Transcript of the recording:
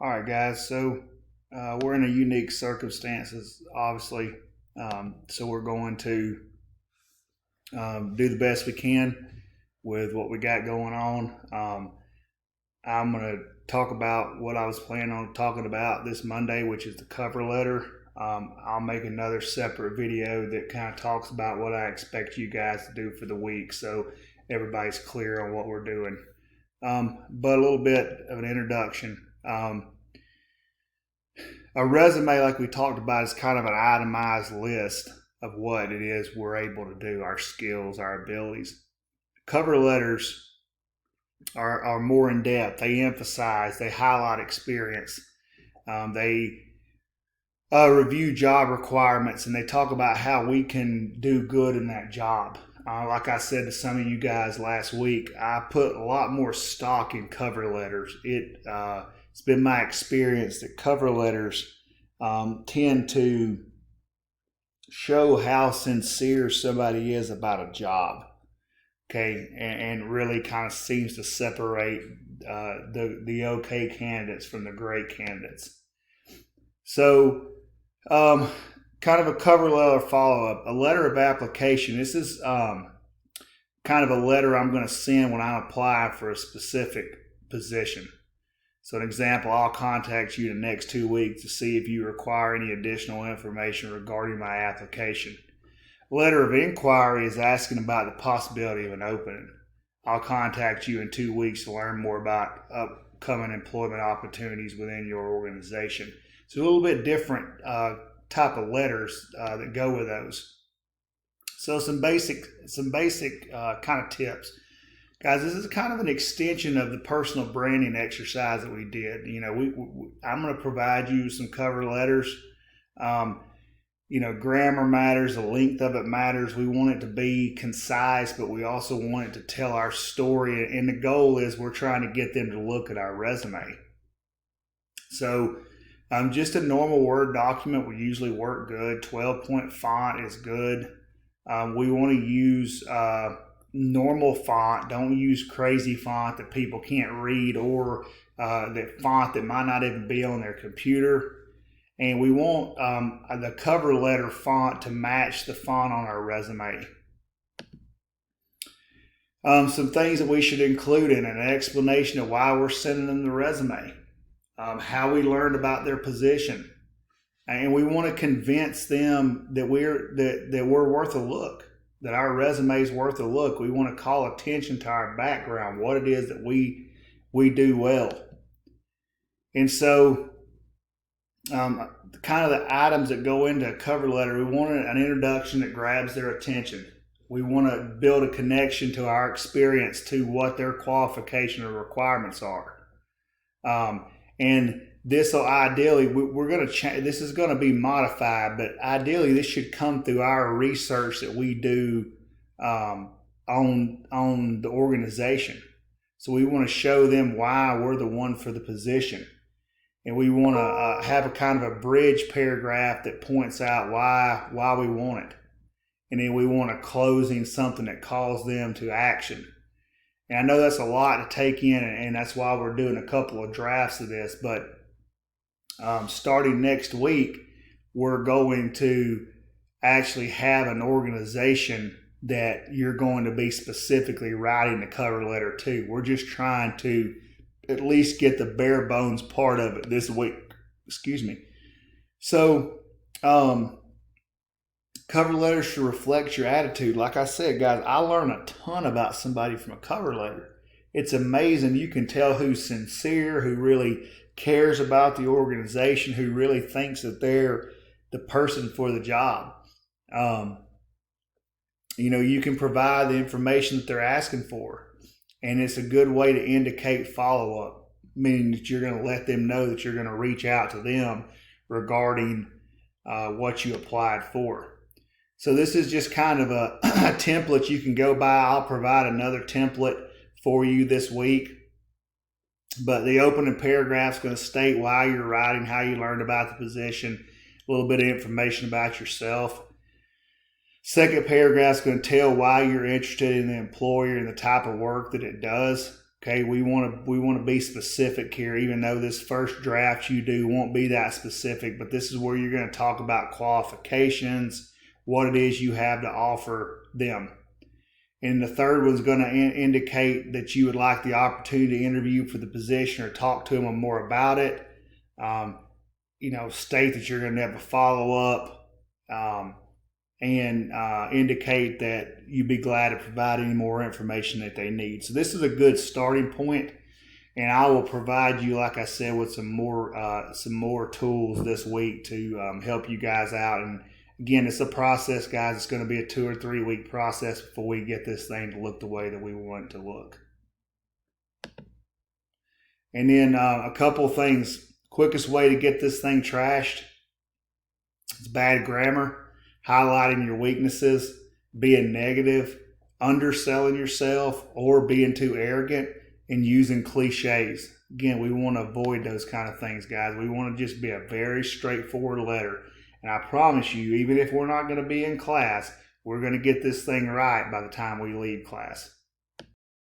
All right, guys. So we're in a unique circumstances, obviously. So we're going to do the best we can with what we got going on. I'm going to talk about what I was planning on talking about this Monday, which is the cover letter. I'll make another separate video that kind of talks about what I expect you guys to do for the week, so everybody's clear on what we're doing. But a little bit of an introduction. A resume, like we talked about, is kind of an itemized list of what it is we're able to do, our skills, our abilities. Cover letters are more in depth. They emphasize, they highlight experience. They review job requirements, and they talk about how we can do good in that job. Like I said to some of you guys last week, I put a lot more stock in cover letters. It's been my experience that cover letters tend to show how sincere somebody is about a job. Okay, and really kind of seems to separate the okay candidates from the great candidates. So, kind of a cover letter follow-up, a letter of application. This is kind of a letter I'm going to send when I apply for a specific position. So an example, I'll contact you the next 2 weeks to see if you require any additional information regarding my application. Letter of inquiry is asking about the possibility of an opening. I'll contact you in 2 weeks to learn more about upcoming employment opportunities within your organization. So a little bit different type of letters that go with those. So some basic kind of tips. Guys, this is kind of an extension of the personal branding exercise that we did. I'm going to provide you some cover letters. Grammar matters, the length of it matters. We want it to be concise, but we also want it to tell our story. And the goal is we're trying to get them to look at our resume. So just a normal Word document will usually work good. 12-point font is good. We want to use normal font. Don't use crazy font that people can't read, or that font that might not even be on their computer. And we want the cover letter font to match the font on our resume. Some things that we should include in it: an explanation of why we're sending them the resume, how we learned about their position, and we want to convince them that we're worth a look, that our resume is worth a look. We want to call attention to our background, what it is that we do well. And so kind of the items that go into a cover letter, we want an introduction that grabs their attention. We want to build a connection to our experience, to what their qualification or requirements are. And this will ideally, we're going to change. This is going to be modified, but ideally this should come through our research that we do on the organization. So we want to show them why we're the one for the position. And we want to have a kind of a bridge paragraph that points out why we want it. And then we want a closing, something that calls them to action. And I know that's a lot to take in, and that's why we're doing a couple of drafts of this. But starting next week, we're going to actually have an organization that you're going to be specifically writing the cover letter to. We're just trying to at least get the bare bones part of it this week. Excuse me. So, cover letters should reflect your attitude. Like I said, guys, I learn a ton about somebody from a cover letter. It's amazing. You can tell who's sincere, who really cares about the organization, who really thinks that they're the person for the job. You can provide the information that they're asking for. And it's a good way to indicate follow-up, meaning that you're going to let them know that you're going to reach out to them regarding what you applied for. So this is just kind of a template you can go by. I'll provide another template for you this week. But the opening paragraph is going to state why you're writing, how you learned about the position, a little bit of information about yourself. Second paragraph is going to tell why you're interested in the employer and the type of work that it does. Okay, we want to be specific here, even though this first draft you do won't be that specific, but this is where you're going to talk about qualifications, what it is you have to offer them. And the third one's going to indicate that you would like the opportunity to interview for the position or talk to them more about it. State that you're going to have a follow-up, and indicate that you'd be glad to provide any more information that they need. So this is a good starting point, and I will provide you, like I said, with some more tools this week to help you guys out. And again, it's a process, guys. It's going to be a 2 or 3 week process before we get this thing to look the way that we want it to look. And then a couple of things. Quickest way to get this thing trashed is bad grammar, highlighting your weaknesses, being negative, underselling yourself, or being too arrogant, and using cliches. Again, we want to avoid those kind of things, guys. We want to just be a very straightforward letter. And I promise you, even if we're not going to be in class, we're going to get this thing right by the time we leave class.